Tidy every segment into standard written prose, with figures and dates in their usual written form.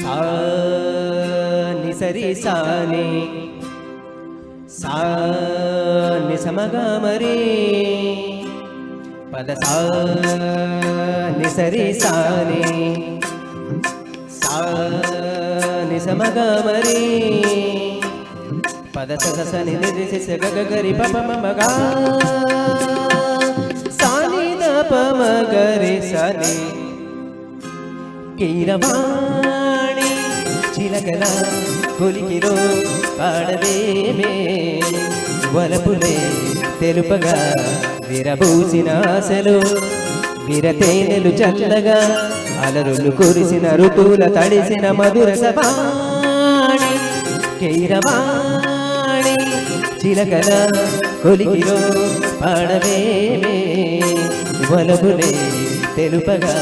సా ని సరి సాని సా ని సమగా మరి పద సా ని సరి సాని సా ని సమగా మరి పద స ని ని సి స గ గ రి ప ప మ మ గ సా ని ద ప మ గ రి స ని కీరవాణి చిలకల కొలికిరో పాడవేమే వలపులే తెలుపగా విరబూసిన ఆశలు విరతేనెలు చల్లగా అలరులు కురిసిన ఋతువుల తడిసిన మధుర సవాణి కీరవాణి చిలకల కొలికిరో పాడవేమే వలపులే తెలుపగా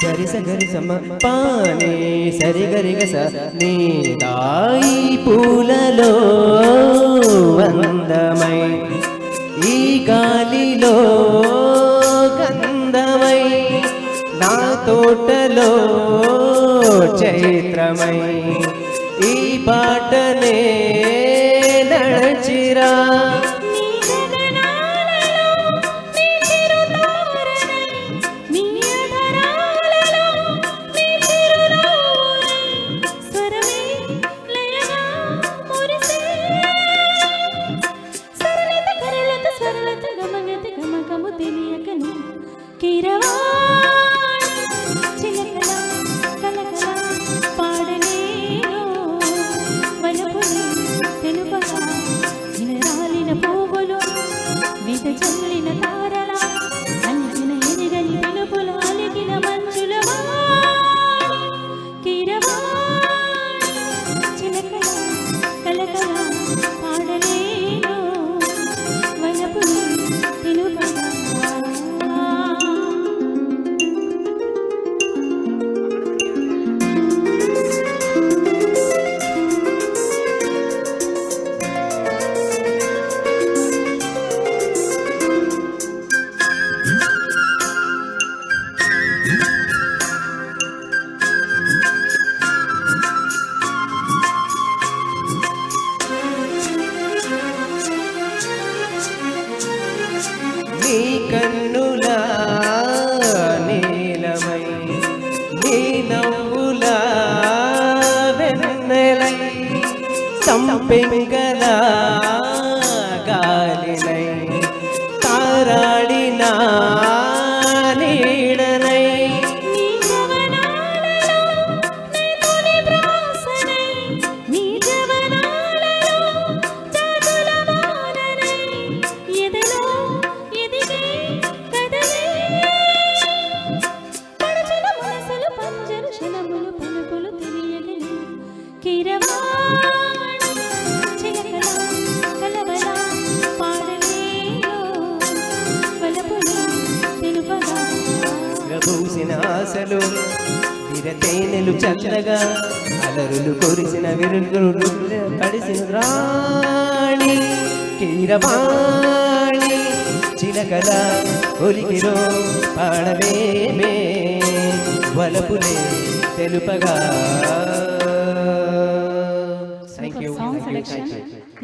సరి సగరి సమ పాని సరి గరి గస నీదాయి పూలలో అందమై ఈ గాలిలో గంధమై నా తోటలో చైత్రమై ఈ పాటనే నడచిరా చల్లిన తారల అలిగిన ఎరుగని పిలుపుల అలిగిన మంచుల కీరవాణి చిలకల కలకల పాడలేను వనపుని తెలుపగా నీ కన్నుల నీలమై నీ నవ్వుల వెన్నెలై సంపెంగల గాలినై తారాడిన నీడనై పూసిన ఆశలు విరతేనెలు చల్లగా అలరులు కురిసిన విరుగులు తడిసిన రాణి కీరవాణి చిలకల ఒలికిరో పాడవేమే వలపులే తెలుపగా. Thank you.